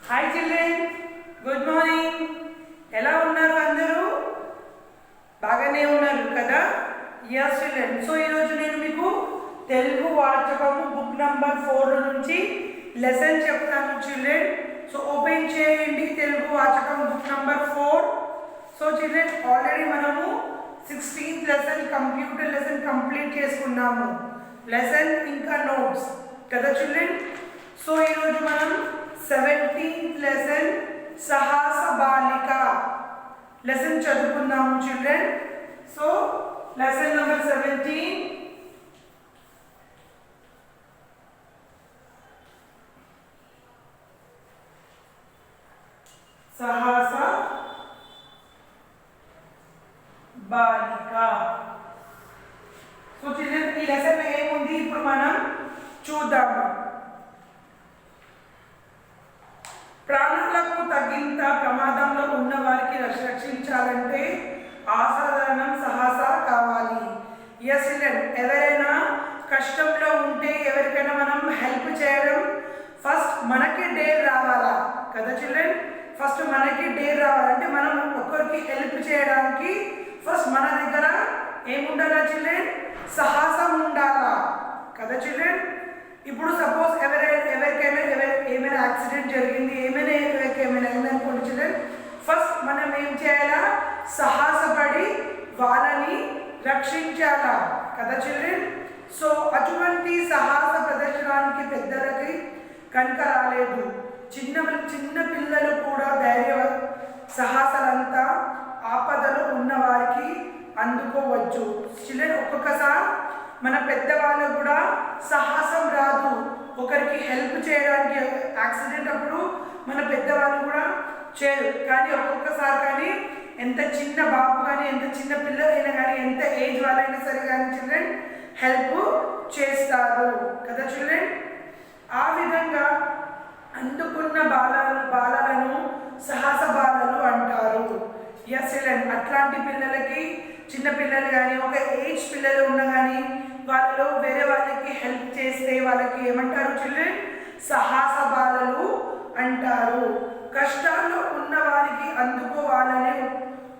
Hi children, good morning. ఎలా ఉన్నారు అందరూ? బాగానే ఉన్నారు కదా? yes children. సో ఈరోజు నేను మీకు తెలుగు వాచకము బుక్ నంబర్ 4 నుంచి లెసన్ చెప్తాను చిల్డ్రన్. సో ఓపెన్ చేయండి తెలుగు వాచకం book number 4. So children, already మనము 16th lesson computer lesson complete చేసుకున్నాము. లెసన్ ఇంకా నోట్స్ కదా చిల్డ్రన్. సో ఈరోజు మనం 17th లెసన్ సాహస బాలిక లెసన్ చదువుకుందాము చిల్డ్రన్. సో లెసన్ నంబర్ 17 సాహస బాలిక. సో చిల్డ్రన్, ఈ లెసన్ ఏముంది ఇప్పుడు మనం చూద్దాము. ప్రాణాలకు తగ్గింత ప్రమాదంలో ఉన్న వారికి రక్షించాలంటే అసాధారణం సాహస కావాలి. ఎస్ చిల్డ్రన్, ఎవరైనా కష్టంలో ఉంటే ఎవరికైనా మనం హెల్ప్ చేయడం ఫస్ట్ మనకి డేర్ రావాలా కదా చిల్డ్రన్. ఫస్ట్ మనకి డేర్ రావాలంటే మనం ఒకరికి హెల్ప్ చేయడానికి ఫస్ట్ మన దగ్గర ఏముండాలా చిల్డ్రన్? సాహసం ఉండాలా కదా చిల్డ్రన్. ఇప్పుడు సపోజ్ ఎవరికైనా ఏమైనా యాక్సిడెంట్ జరిగింది, ఏమైనా అయిందనుకోండి చిల్డ్రన్, ఫస్ట్ మనం ఏం చేయాలా? సాహసపడి వాళ్ళని రక్షించాలా కదా చిల్డ్రన్. సో అటువంటి సాహస ప్రదర్శనానికి పెద్దలకి కనుక రాలేదు. చిన్న పిల్లలు కూడా ధైర్య సాహసాలంతా ఆపదలు ఉన్న వారికి అందుకోవచ్చు చిల్డ్రన్. ఒక్కొక్కసారి మన పెద్దవాళ్ళు కూడా సాహసం రాదు ఒకరికి హెల్ప్ చేయడానికి. యాక్సిడెంట్ అప్పుడు మన పెద్దవాళ్ళు కూడా చేయరు, కానీ ఒక్కొక్కసారి కానీ ఎంత చిన్న బాబు కానీ ఎంత చిన్న పిల్లలైనా కానీ ఎంత ఏజ్ వాళ్ళైనా సరే కానీ చిల్డ్రన్ హెల్ప్ చేస్తారు కదా చిల్డ్రన్. ఆ విధంగా అందుకున్న బాలలను సాహస బాలలు అంటారు. ఎస్ చిల్డ్రన్, అట్లాంటి పిల్లలకి చిన్న పిల్లలు కానీ ఒక ఏజ్ పిల్లలు ఉన్నా కానీ వాళ్ళలో వేరే వాళ్ళకి హెల్ప్ చేస్తే వాళ్ళకి ఏమంటారు చిల్డ్రన్? సాహస బాలలు అంటారు. కష్టాల్లో ఉన్న వారికి అందుకోవాలనే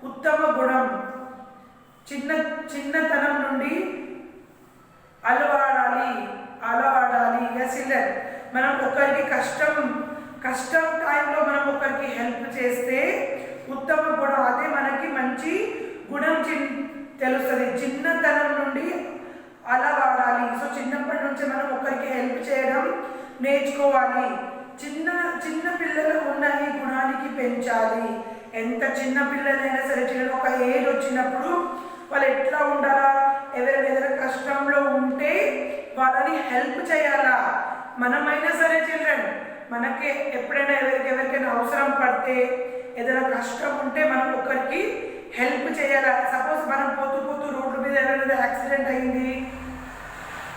ఉత్తమ గుణం చిన్నతనం నుండి అలవాడాలి. ఎస్ చిల్డ్రన్, మనం ఒకరికి కష్టం టైంలో మనం ఒకరికి హెల్ప్ చేస్తే ఉత్తమ గుణం, అదే మనకి మంచి గుణం తెలుస్తుంది. చిన్నతనం నుండి అలా వాడాలి. సో చిన్నప్పటి నుంచి మనం ఒకరికి హెల్ప్ చేయడం నేర్చుకోవాలి. చిన్న పిల్లలు ఉన్న ఈ గుణానికి పెంచాలి. ఎంత చిన్న పిల్లలైనా సరే చిన్న ఒక ఏజ్ వచ్చినప్పుడు వాళ్ళు ఎట్లా ఉండాలా? ఎవరైనా కష్టంలో ఉంటే వాళ్ళని హెల్ప్ చేయాలా. మనమైనా సరే చిల్డ్రన్, మనకి ఎప్పుడైనా ఎవరికైనా అవసరం పడితే ఏదైనా కష్టం ఉంటే మనం ఒకరికి హెల్ప్ చేయాలి. సపోజ్ మనం పోతూ రోడ్డు మీద ఎవరైనా యాక్సిడెంట్ అయింది,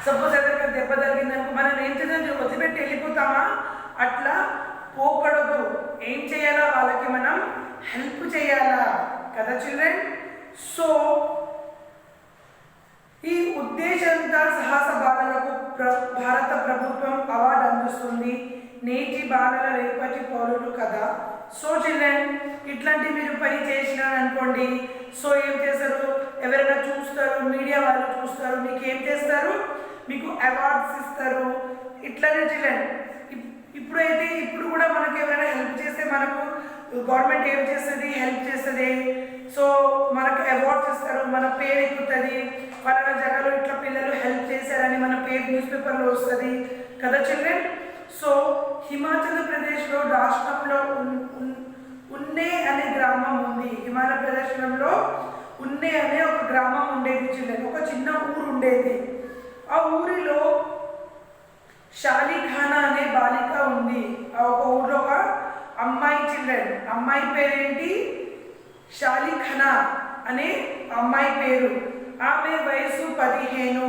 సపోజ్ ఎవరికైనా దెబ్బ తగిలిందనుకో, మనం ఏం చేద్దాం? వదిలిపెట్టి వెళ్ళిపోతామా? అట్లా పోకూడదు. ఏం చేయాలా? వాళ్ళకి మనం హెల్ప్ చేయాలా కదా చిల్డ్రన్. సో ఈ ఉద్దేశంతో సాహస బాలలకు భారత ప్రభుత్వం అవార్డు అందిస్తుంది. నేటి బాలల రేపటి పౌరులు కదా. సో చిల్డ్రన్, ఇట్లాంటి మీరు పని చేసినారు అనుకోండి, సో ఏం చేస్తారు? ఎవరైనా చూస్తారు, మీడియా వాళ్ళు చూస్తారు, మీకు ఏం చేస్తారు? మీకు అవార్డ్స్ ఇస్తారు. ఇట్లానే చిల్డ్రన్, ఇప్పుడు కూడా మనకు ఎవరైనా హెల్ప్ చేస్తే మనకు గవర్నమెంట్ ఏం చేస్తుంది? హెల్ప్ చేస్తుంది. సో మనకు అవార్డ్స్ ఇస్తారు, మన పేరు ఎక్కుతుంది. పలానా జగలో ఇట్లా పిల్లలు హెల్ప్ చేశారని మన పేరు న్యూస్ పేపర్లో వస్తుంది కదా చిల్డ్రన్. సో హిమాచల్ ప్రదేశ్లో రాష్ట్రంలో ఉన్నే అనే గ్రామం ఉంది. హిమాచల్ ప్రదేశ్లో ఉన్నే అనే ఒక గ్రామం ఉండేది చిల్డ్రన్. ఒక చిన్న ఊరు ఉండేది. ఆ ఊరిలో షాలిఖానా అనే బాలిక ఉంది. ఆ ఒక ఊరిలో ఒక అమ్మాయి చిల్డ్రన్. అమ్మాయి పేరేంటి? షాలిఖానా అనే అమ్మాయి పేరు. ఆమె వయసు 15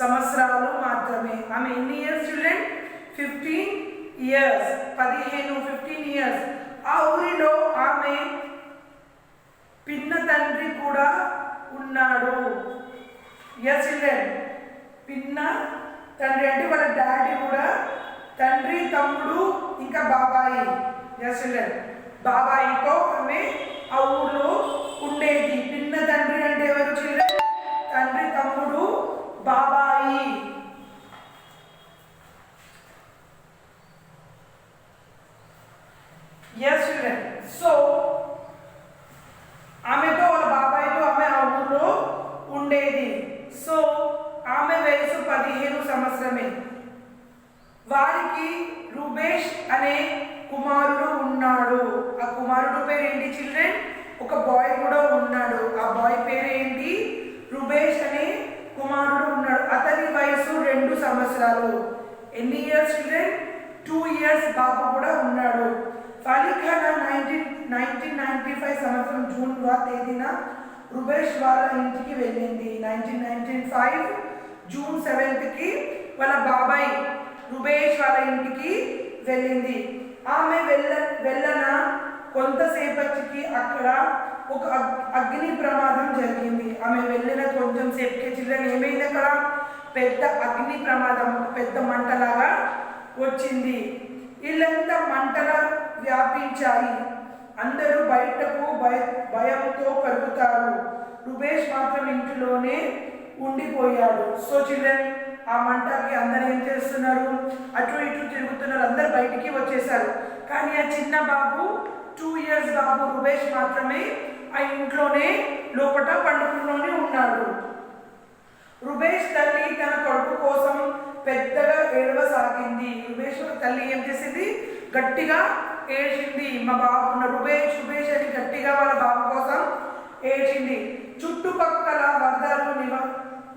సంవత్సరాలు మాత్రమే. ఆమె ఎన్ని ఇయర్స్ చిల్డ్రన్? 15 ఇయర్స్. 15 ఇయర్స్. ఆ ఊరిలో ఆమె పిన్న తండ్రి కూడా ఉన్నాడు. ఎస్ చిల్డ్రన్, పిన్న తండ్రి అంటే వాళ్ళ డాడీ కూడా తండ్రి, తమ్ముడు ఇంకా బాబాయి ఎస్ చిల్డ్రన్, బాబాయితో ఆమె ఆ ఊళ్ళో ఉండేది. పిన్న తండ్రి అంటే ఎవరు చిల్డ్రన్? తండ్రి తమ్ముడు బాబాయి. ఎస్ చిల్డ్రన్, సో ఆమెతో వాళ్ళ బాబాయితో ఆమె ఆ ఊళ్ళో ఉండేది. సో ఆమె వయసు 15 సంవత్సరమే. వారికి రుబేష్ అనే కుమారుడు ఉన్నాడు. ఆ కుమారుడు పేరు ఏంటి చిల్డ్రన్? ఒక బాయ్ కూడా ఉన్నాడు. ఆ బాయ్ పేరు ఏంటి? రుబేష్ అనే కుమారుడు ఉన్నాడు. అతని వయసు 2 సంవత్సరాలు. ఎన్ని ఇయర్స్ చిల్డ్రన్? 2 ఇయర్స్ బాబు కూడా ఉన్నాడు. ఫాలిఖానా 1995 సంవత్సరం జూన్ తేదీన రుబేష్ వాళ్ళ ఇంటికి వెళ్ళింది. 1995 జూన్ 7కి వాళ్ళ బాబాయ్ రుబేష్ వాళ్ళ ఇంటికి వెళ్ళింది. ఆమె వెళ్ళన కొంతసేపటికి అక్కడ ఒక అగ్ని ప్రమాదం జరిగింది. ఆమె వెళ్ళిన కొంచెం సేపటికి చిల్డ్రన్ ఏమైంది? అక్కడ పెద్ద అగ్ని ప్రమాదం, పెద్ద మంటలాగా వచ్చింది. ఇల్లంతా మంటల వ్యాపించాయి. అందరూ బయటకు భయంతో పరుగుతారు. రుబేష్ మాత్రం ఇంటిలోనే ఉండిపోయాడు. సో చిల్డ్రన్, ఆ మంటకి అందరూ ఏం చేస్తున్నారు? అటు ఇటు తిరుగుతున్నారు. అందరు బయటికి వచ్చేసారు. కానీ ఆ చిన్న బాబు 2 ఇయర్స్ బాబు రుబేష్ మాత్రమే ఆ ఇంట్లోనే లోపల పండుకులోనే ఉన్నాడు. రుబేష్ తల్లి తన కొడుకు కోసం పెద్దగా ఏడవసాగింది. రుబేష్ తల్లి ఏం చేసింది? గట్టిగా ఏడ్చింది. మా బాబు రుబేష్ రుబేష్ అని గట్టిగా వాళ్ళ బాబు కోసం ఏడ్చింది. చుట్టుపక్కల వరదలు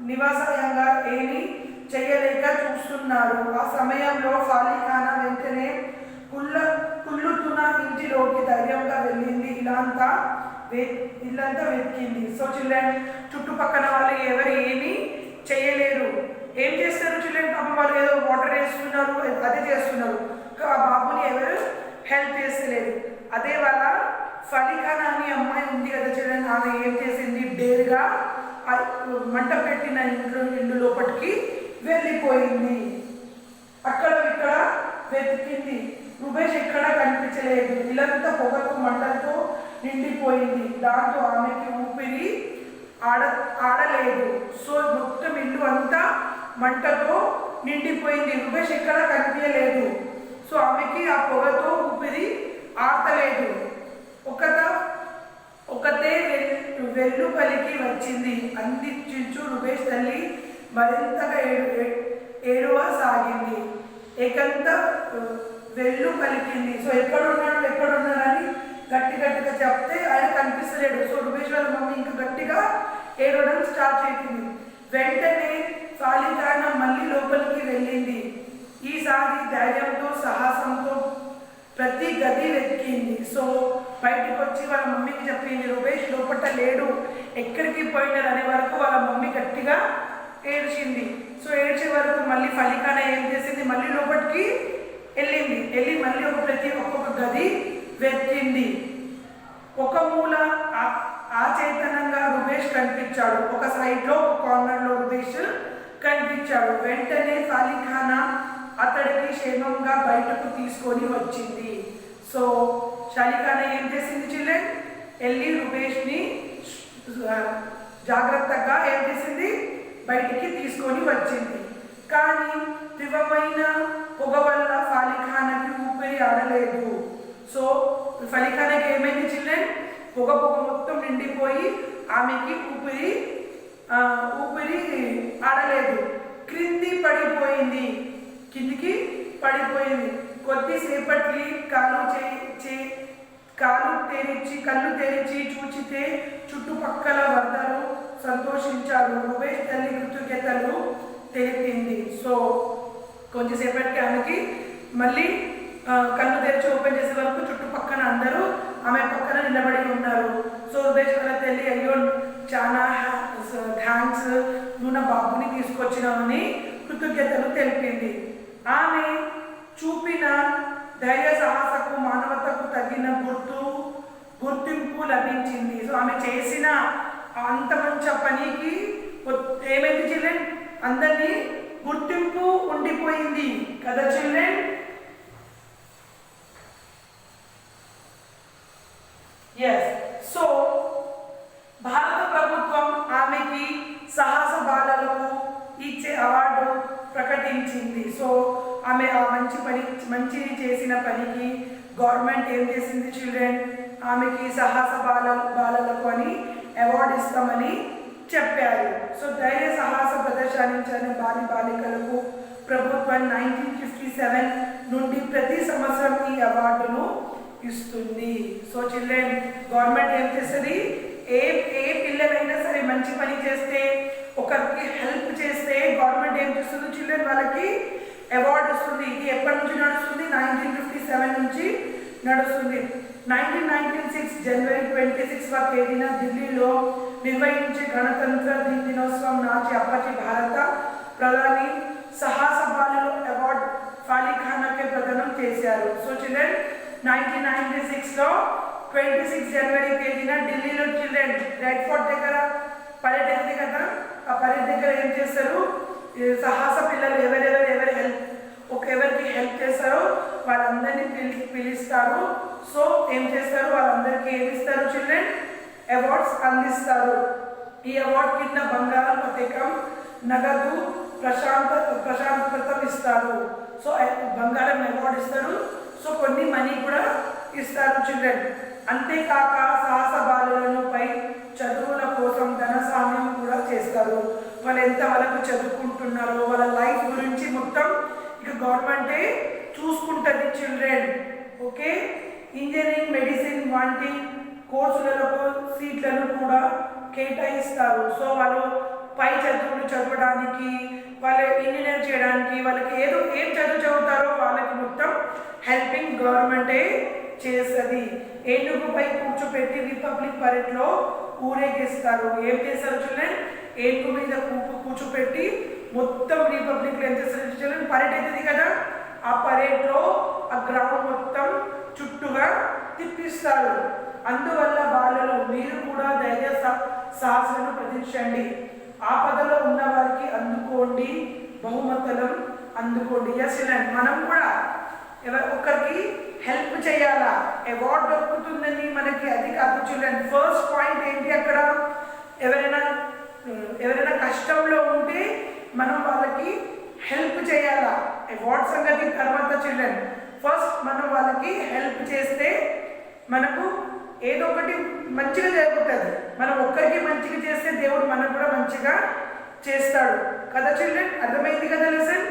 నివాసంగా ఏమీ చేయలేక చూస్తున్నారు. ఆ సమయంలో ఫాలిఖానా వెంటనే కుళ్ళుతున్న ఇంటిలోకి ధైర్యంగా వెళ్ళింది. ఇల్లంతా వెతికింది. సో చిల్డ్రన్, చుట్టుపక్కల వాళ్ళు ఎవరు ఏమీ చేయలేరు. ఏం చేస్తారు చిల్డ్రన్? పాపం వాళ్ళు ఏదో వాటర్ వేస్తున్నారు, అదే చేస్తున్నారు. ఆ బాబుని ఎవరు హెల్ప్ చేస్తలేదు. అదే వాళ్ళ ఫాలిఖానా అని అమ్మాయి ఉంది కదా చిల్డ్రన్, ఆమె ఏం చేసింది? డేర్గా మంట పెట్టిన ఇల్లు లోపలికి వెళ్ళిపోయింది. అక్కడ ఇక్కడ వెతికింది. రుబేష్ ఎక్కడా కనిపించలేదు. ఇల్లంతా పొగతో మంటలతో నిండిపోయింది. దాంతో ఆమెకి ఊపిరి ఆడలేదు. సో మొత్తం ఇల్లు అంతా మంటతో నిండిపోయింది. రుబేష్ ఎక్కడా కనిపించలేదు. సో ఆమెకి ఆ పొగతో ఊపిరి ఆడలేదు. ఒకతే వెళ్ళు పలికి వచ్చింది. అందించు రుబేష్ తల్లి మరింతగా ఏడవసాగింది. ఏకంత వెళ్ళు పలికింది. సో ఎక్కడున్నాడని గట్టిగా చెప్తే ఆయన కనిపిస్తలేడు. సో రుబేష్ వాళ్ళ మమ్మీ ఇంకా గట్టిగా ఏడవడం స్టార్ట్ చేసింది. వెంటనే ఫాలిఖానా మళ్ళీ లోపలికి వెళ్ళింది. ఈసారి ధైర్యంతో సాహసంతో ప్రతి గది వెతికింది. సో బయటకు వచ్చి వాళ్ళ మమ్మీకి చెప్పింది, రుబేష్ లోపల లేడు, ఎక్కడికి పోయినారు అనే వరకు వాళ్ళ మమ్మీ గట్టిగా ఏడ్చింది. సో ఏడ్చే వరకు మళ్ళీ ఫాలిఖానా ఏం చేసింది? మళ్ళీ లోపలికి వెళ్ళి మళ్ళీ ఒక్కొక్క గది వెతికింది. ఒక మూల అచేతనంగా రుబేష్ కనిపించాడు. ఒక సైడ్లో ఒక కార్నర్లో రుబేష్ కనిపించాడు. వెంటనే ఫాలిఖానా అతడికి క్షేమంగా బయటకు తీసుకొని వచ్చింది. సో ఫాలిఖానా ఏం చేసింది చిల్డ్రన్? వెళ్ళి రుబేష్ని జాగ్రత్తగా ఏం చేసింది? బయటికి తీసుకొని వచ్చింది. కానీ తీవ్రమైన పొగ వల్ల ఫాలిఖానాకి ఊపిరి ఆడలేదు. సో ఫాలిఖానాకి ఏమైంది చిల్డ్రన్? పొగ మొత్తం నిండిపోయి ఆమెకి ఊపిరి ఆడలేదు. కిందికి పడిపోయింది. కొద్దిసేపటికి కళ్ళు తెరిచి చూచితే చుట్టుపక్కల వరదలు సంతోషించారు. రుబేష్ తల్లి కృతజ్ఞతలు తెలిపింది. సో కొంచెంసేపటికి ఆమెకి మళ్ళీ కళ్ళు తెరిచి ఓపెన్ చేసే వరకు చుట్టుపక్కల అందరూ ఆమె పక్కన నిలబడి ఉన్నారు. సో రుబేష్ వాళ్ళ తల్లి, అయ్యో చాలా థ్యాంక్స్, నువ్వు నా బాబుని తీసుకొచ్చినావని కృతజ్ఞతలు తెలిపింది. ఆమె చూపిన ధైర్య సాహసకు మానవతకు తగిన గుర్తింపు లభించింది. సో ఆమె చేసిన అంత మంచి పనికి ఏమైంది చిల్డ్రన్? అందరినీ గుర్తింపు ఉండిపోయింది కదా చిల్డ్రన్. ప్రకటించింది. సో ఆమె ఆ మంచి చేసిన పనికి గవర్నమెంట్ ఏం చేసింది చిల్డ్రన్, ఆమెకి సాహస బాలలకు అని అవార్డు ఇస్తామని చెప్పారు. సో ధైర్య సాహస ప్రదర్శించిన బాలికలకు ప్రభుత్వం 1957 నుండి ప్రతి సంవత్సరం ఈ అవార్డును ఇస్తుంది. సో చిల్డ్రన్ గవర్నమెంట్ ఏం చేస్తుంది, ఏ పిల్లలైనా సరే మంచి పని చేస్తే, ఒకరికి హెల్ప్ చేస్తే గవర్నమెంట్ ఏం చేస్తుంది చిల్డ్రన్, వాళ్ళకి అవార్డు వస్తుంది. ఇది ఎప్పటి నుంచి నడుస్తుంది, 1957 నుంచి నడుస్తుంది. 1996 జనవరి 26వ తేదీన ఢిల్లీలో నిర్వహించే గణతంత్ర దినోత్సవం నాటి అప్పటి భారత ప్రధాని సాహస బాలుల అవార్డు ఫాలిఖానాకే ప్రదానం చేశారు. సో చిల్డ్రన్ 1996లో 26 జనవరి తేదీన ఢిల్లీలో చిల్డ్రన్ రెడ్ ఫోర్ట్ దగ్గర పరేడ్ ఉంది కదా, ఆ పరేడ్ దగ్గర ఏం చేస్తారు, సాహస పిల్లలు ఎవరికి హెల్ప్ చేస్తారో వాళ్ళందరినీ పిలుస్తారు. సో ఏం చేస్తారు, వాళ్ళందరికీ ఏమి ఇస్తారు చిల్డ్రన్, అవార్డ్స్ అందిస్తారు. ఈ అవార్డు కింద బంగారం పథకం, నగదు, ప్రశాంతతం ఇస్తారు. సో బంగారం అవార్డు ఇస్తారు, సో కొన్ని మనీ కూడా ఇస్తారు చిల్డ్రన్. అంతేకాక సాహస బాలులను పై చదువుల కోసం ధన సహాయం కూడా చేస్తారు. వాళ్ళు ఎంతవరకు చదువుకుంటున్నారో వాళ్ళ లైఫ్ గురించి మొత్తం ఇక గవర్నమెంటే చూసుకుంటుంది చిల్డ్రన్. ఓకే, ఇంజనీరింగ్, మెడిసిన్ వంటి కోర్సులలో సీట్లను కూడా కేటాయిస్తారు. సో వాళ్ళు పై చదువులు చదవడానికి, వాళ్ళు ఇంజనీర్ చేయడానికి, వాళ్ళకి ఏం చదువుతారో వాళ్ళకి మొత్తం హెల్పింగ్ గవర్నమెంటే చేస్తుంది. ఏనుగుపై కూర్చోపెట్టి రిపబ్లిక్ పరేడ్లో ఊరేగిస్తారు. ఏం చేస్తారు చిల్డ్రన్, ఏనుగు మీద కూర్చోపెట్టి మొత్తం రిపబ్లిక్లో ఏం చేస్తారు చిల్డ్రన్, పరేడ్ అవుతుంది కదా, ఆ పరేడ్లో ఆ గ్రౌండ్ మొత్తం చుట్టూగా తిప్పిస్తారు. అందువల్ల బాలలు మీరు కూడా ధైర్య సాహసాలను ప్రదర్శించండి, ఆపదలో ఉన్న వారికి అందుకోండి, బహుమతులను అందుకోండి. ఎస్ చిల్డ్రన్, మనం కూడా ఒకరికి హెల్ప్ చేయాలా, అవార్డు దొరుకుతుందని మనకి అది కాదు చిల్డ్రన్. ఫస్ట్ పాయింట్ ఏంటి, అక్కడ ఎవరైనా కష్టంలో ఉంటే మనం వాళ్ళకి హెల్ప్ చేయాలా. అవార్డు సంగతి తర్వాత చిల్డ్రన్, ఫస్ట్ మనం వాళ్ళకి హెల్ప్ చేస్తే మనకు ఏదో ఒకటి మంచిగా జరుగుతుంది. మనం ఒక్కరికి మంచిగా చేస్తే దేవుడు మనకు కూడా మంచిగా చేస్తాడు కదా చిల్డ్రన్. అర్థమైంది కదా లెసన్.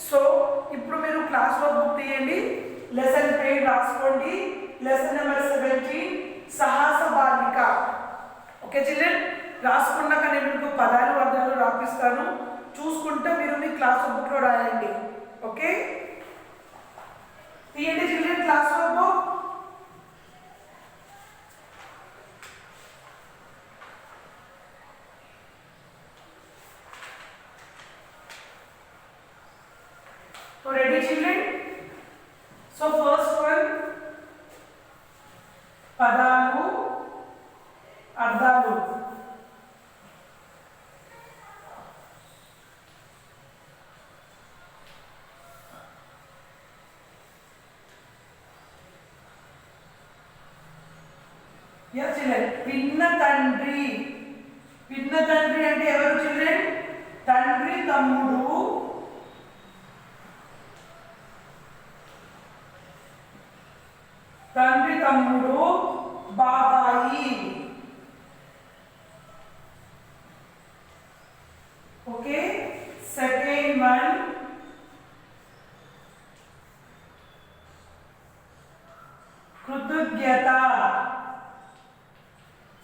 సో ఇప్పుడు మీరు క్లాస్లో బుక్ తీయండి, లెసన్ పేరు రాసుకోండి. లెసన్ నెంబర్ 17 సాహస బాలిక. ఓకే చిల్డ్రన్, రాసుకున్నాక నేను మీకు పదాలు అర్థాలు రాపిస్తాను, చూసుకుంటే మీరు మీ క్లాస్ బుక్లో రాయండి. ఓకే, తీయండి children class book. So ready children? So first one, పదాలు అర్థాలు. Yes children, పిన్న తండ్రి. పిన్న తండ్రి అంటే ఎవరు చిల్డ్రన్, తండ్రి తమ్ముడు, తండ్రి తమ్ముడు, బాబాయి. ఓకే, సెకండ్ వన్ కృతజ్ఞత.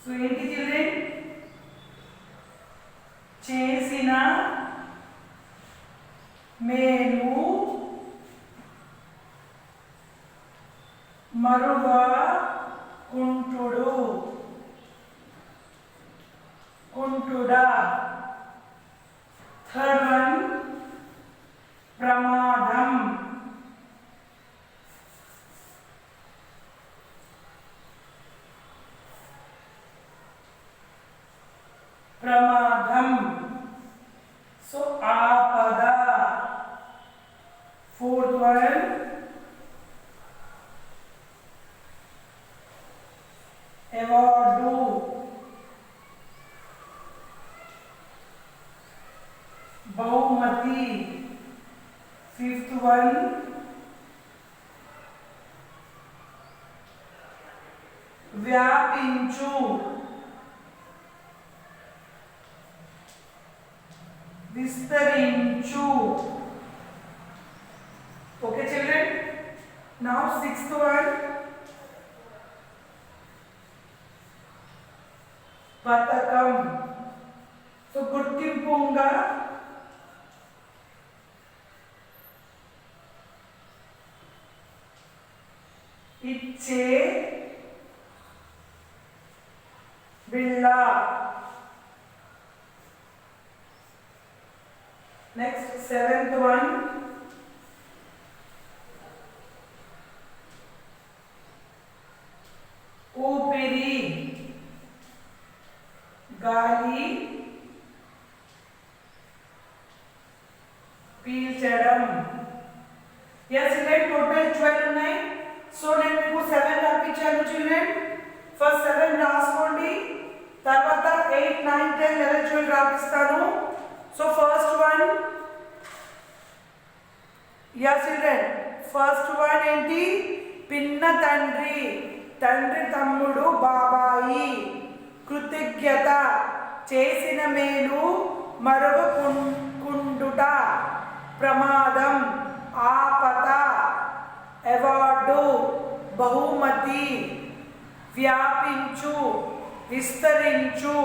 సో ఏంటి చిల్డ్రన్, చేసిన మేలు మరువకుంటుడు, కుంటుడా. థర్డ్ వన్ ప్రమాదం. ప్రమాదం. సో ఆపద. Fourth one award. బహుమతి. వన్ వ్యాపించు విస్తరించు. Okay children, now sixth one పతకం. సో గుర్తింపుగా ఇచ్చే బిళ్ళ. నెక్స్ట్ సెవెంత్ వన్ ఊపిరి గాలి పీల్చడం. ఎస్ చిల్డ్రన్, టోటల్ 12 ఉన్నాయి. సో నేను మీకు 7 రాపించాను చిల్డ్రన్. ఫస్ట్ 7 రాసుకోండి, తర్వాత 8, 9, 10, 11, 12 రాపిస్తాను. So first one, yes children, first one ఏంటి? పిన్న తండ్రి, తండ్రి తమ్ముడు బాబాయి. కృతజ్ఞత, చేసిన మేలు మరవకుండుట. ప్రమాదం, ఆపద. అవార్డు, బహుమతి. వ్యాపించు, విస్తరించు.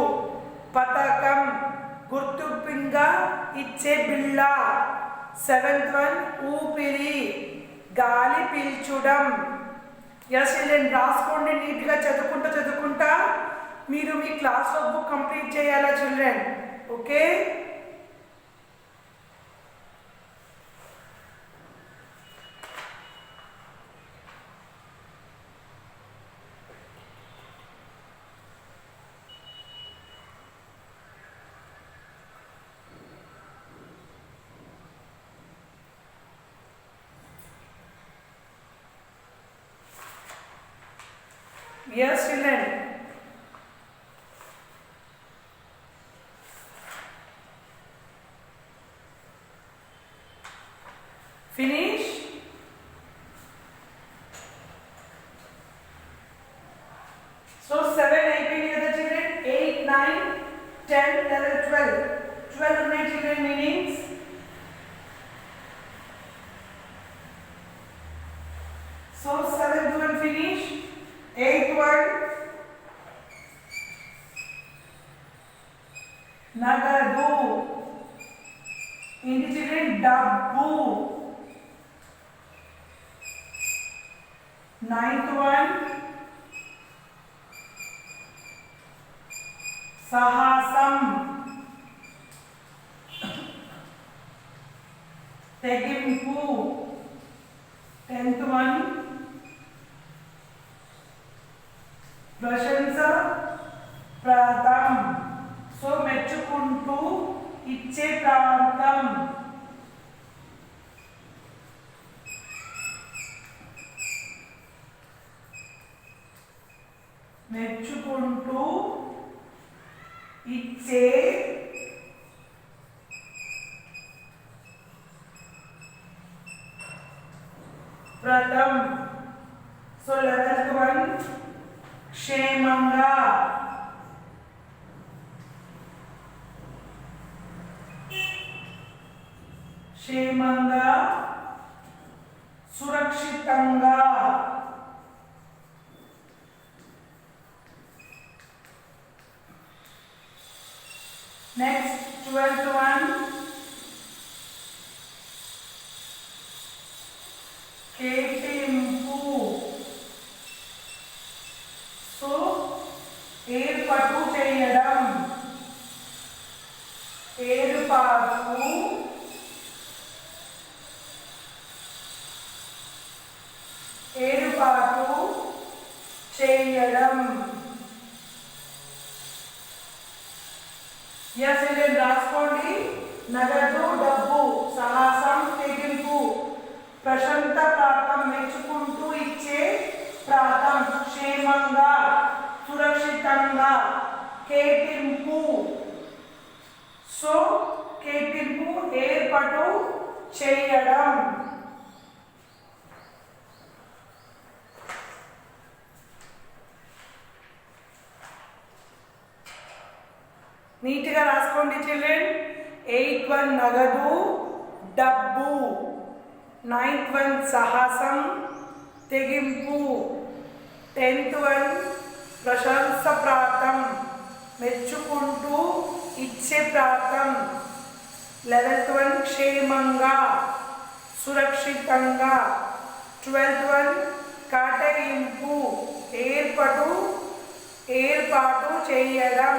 పతకం, గుర్తింపుగా ఇచ్చే బిళ్ళ. సెవెంత్ వన్ ఊపిరి, గాలి పీల్చడం. ఎస్ చిల్డ్రన్, రాసుకోండి నీట్గా, చదువుకుంటా మీరు మీ క్లాస్ వర్క్ బుక్ కంప్లీట్ చేయాలా children. Okay, yes children, finish. So 7 అయిపోయింది కదా children, 8, 9, 10, 11, 12 ఉన్నాయి children meanings. So 7th one finish. 8th one నగదు, ఏంటి చిల్డ్రన్? డబ్బు. 9th one సాహసం, తెగింపు. 10th one ప్రశంస ప్రాంతం. సో మెచ్చుకుంటూ ఇచ్చే ప్రాంతం. మెచ్చుకుంటూ ఇచ్చే వ్రతం. సో 11th one క్షేమంగా. క్షేమంగా, సురక్షితంగా. Next 12th one కేటింపు. సో ఏర్పాటు చేయడం. ఏర్పాటు చేయడం. ఎస్ చిల్డ్రన్, రాసుకోండి. నగదు, డబ్బు. సాహసం, తెగింపు. ప్రశంత ప్రాంతం, మెచ్చుకుంటూ ఇచ్చే ప్రాంతం. క్షేమంగా, సురక్షితంగా. కేటింపు. సో కేటింపు ఏర్పాటు చేయడం. రాసుకోండి చిల్డ్రన్. 8th వన్ నగదు డబ్బు, 9th వన్ సాహసం తెగింపు, 10th వన్ ప్రశంసప్రాప్తం మెచ్చుకుంటూ ఇచ్చే ప్రాప్తం, 11th వన్ క్షేమంగా సురక్షితంగా, 12th వన్ కేటాయింపు ఏర్పాటు చేయడం.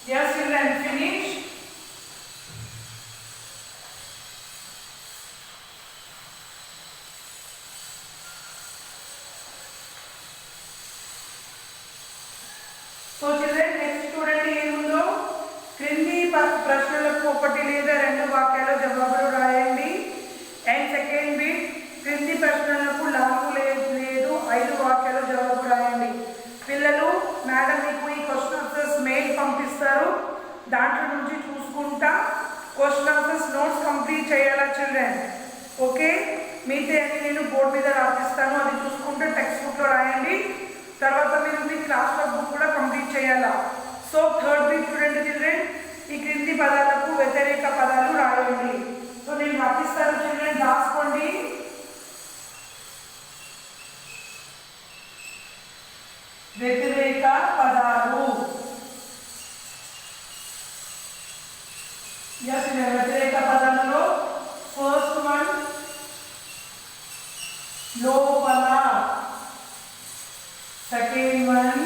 Yes, children, finish. So children, next చూడండి ఏముందో. క్రింది ప్రశ్నలకు ఒకటి లేదా రెండు వాక్యాల జవాబులు రాయండి. అండ్ సెకండ్ బిట్, క్రింది ప్రశ్నలకు లాంగు లేదు 5 వాక్యాల జవాబు రాయండి. పిల్లలు, మేడం మీకు ఈ క్వశ్చన్ ఆన్సర్స్ మెయిల్ పంపిస్తారు. దాంట్లో నుంచి చూసుకుంటా క్వశ్చన్ ఆన్సర్స్ నోట్స్ కంప్లీట్ చేయాలా చిల్డ్రన్. ఓకే, మీతో అన్ని నేను బోర్డు మీద రాపిస్తాను, అది చూసుకుంటే టెక్స్ట్ బుక్లో రాయండి. తర్వాత మీరు మీ క్లాస్ వర్క్ బుక్ కూడా కంప్లీట్ చేయాలా. సో థర్డ్ బిట్ చూడండి చిల్డ్రన్, ఈ క్రింది పదాలకు వ్యతిరేక పదాలు రాయండి. సో నేను రాపిస్తాను చిల్డ్రన్, రాసుకోండి. వ్యతిరేక పదాలు. వ్యతిరేక పదాలలో ఫస్ట్ వన్ లోపల, సెకండ్ వన్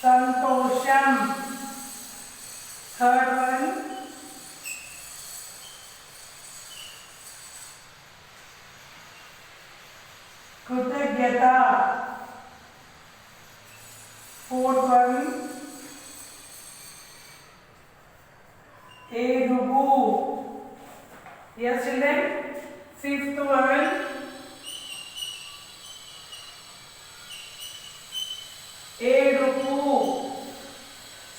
సంతోషం, థర్డ్ వన్ కృతజ్ఞత, ఫోర్త్ వన్ ఏడుగు. Yes children, fifth one ఏడుపు,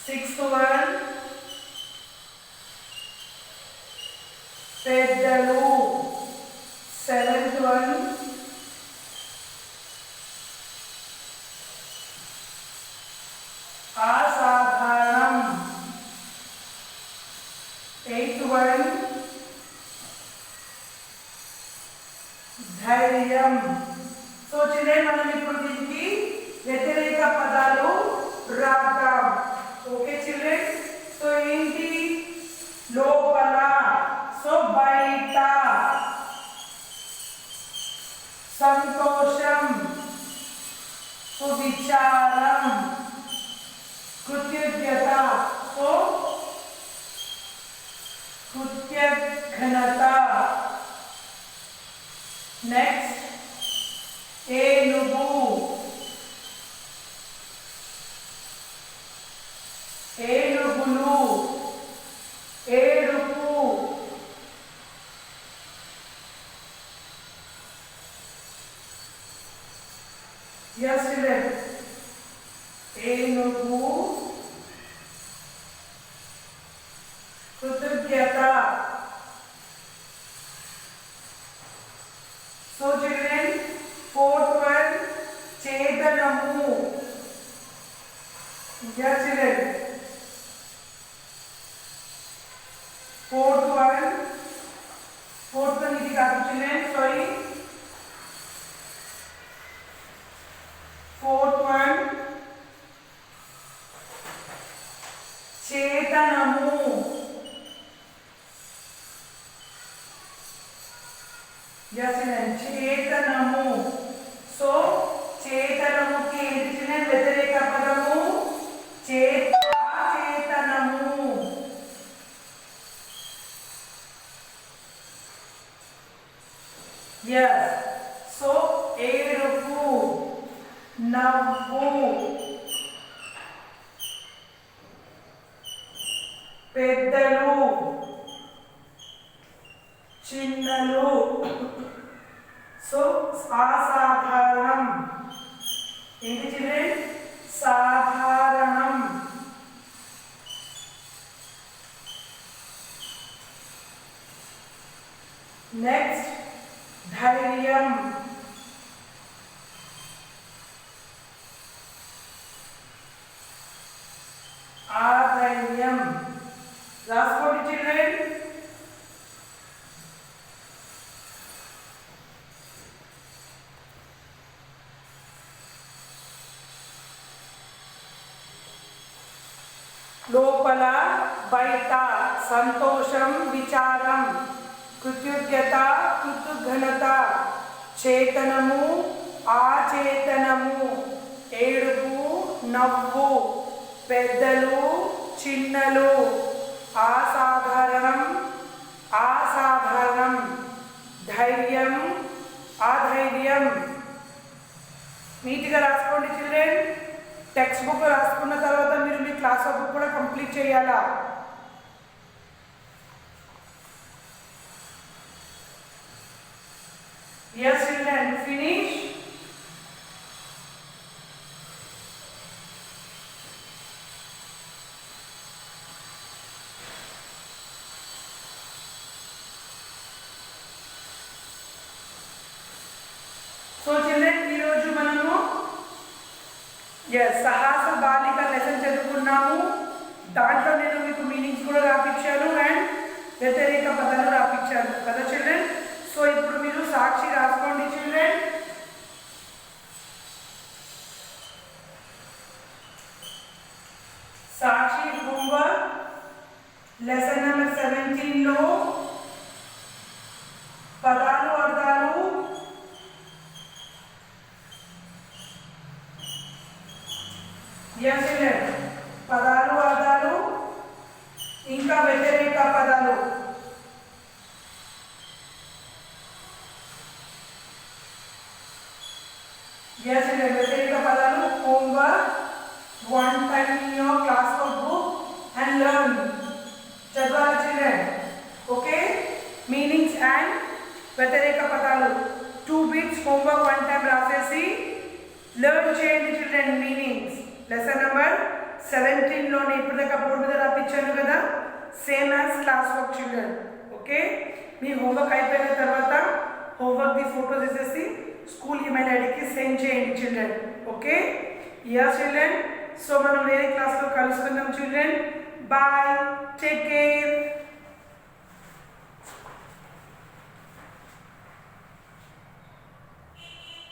సిక్స్త్ వన్ పెద్దలు, సెవెంత్ వన్ అసాధారణం, ఎయిత్ వన్ ధైర్యం. సో చిల్డ్రన్, మనం ఇప్పుడు దీనికి వ్యతిరేక పదాలు రాద్దాం. ఓకే చిల్డ్రన్, సో ఏంటి? లోపల, సో బయట. సంతోషం, సో విచారం. కృతజ్ఞత, సో కృతజ్ఞత. నెక్స్ట్ ఏనుగు, ఏనుగులు, ఏడుపు, yes children, ఏనుగు, కృతజ్ఞత. సో చిల్డ్రన్, ఫోర్త్ వన్ చేతనము. yes children, fourth one ఇది కాదు చిల్డ్రన్, సారీ. fourth one చేతనము. yes children, చేతనము. సో చేతనముకి ఏంటి చిల్డ్రన్? వ్యతిరేక పదము చేతనము. yes, సో ఏడుపు, నవ్వు, పెద్దలు, చిన్నలు. సో అసాధారణం, ఏంటి చిల్డ్రన్? సాధారణం. నెక్స్ట్ ధైర్యం, రాసుకోండి చిల్డ్రన్. లోపల బయట సంతోషం విచారం కృతజ్ఞత కృతజ్ఞత చేతనము ఆచేతనము ఏడుపు నవ్వు పెద్దలు చిన్నలు అసాధారణం అసాధారణం ధైర్యం అధైర్యం. నీట్గా రాసుకోండి చిల్డ్రన్. టెక్స్ట్ బుక్ రాసుకున్న తర్వాత మీరు మీ క్లాస్ బుక్ కూడా కంప్లీట్ చేయాలా. Yes children, finish. So children, ఈ రోజు మనము సహాస బాలిక లెసన్ చదువుకున్నాము. దాంట్లో నేను మీకు మీనింగ్స్ కూడా రాపించాను అండ్ వ్యతిరేక పదాలు రాపించాను కదా చిల్డ్రన్. సో ఇప్పుడు మీరు సాక్షి రాసుకోండి చిల్డ్రన్. సాక్షి హోంవర్క్ లెసన్ నెంబర్ 17 లో పదాలు అర్థాలు పదాలు అర్థాలు ఇంకా వ్యతిరేక పదాలు. వ్యతిరేక పదాలు homework one time in your class book and learn. చదవాలి చిల్డ్రన్. ఓకే, మీనింగ్స్ అండ్ వ్యతిరేక పదాలు 2 bits హోంవర్క్ one time రాసేసి లెర్న్ చేయండి చిల్డ్రన్. మీనింగ్స్ లెసన్ నెంబర్ 17 లోనే ఇప్పటిదాకా బోర్డు మీద రాపించాను కదా, same as class work children. Okay, మీ హోంవర్క్ అయిపోయిన తర్వాత హోంవర్క్ ది ఫోటో తీసేసి స్కూల్ ఈమెయిల్ ఐడికి సెండ్ చేయండి children. Okay, yeah children. So మనం వేరే క్లాస్లో కలుసుకుందాం చిల్డ్రన్. Bye, take care.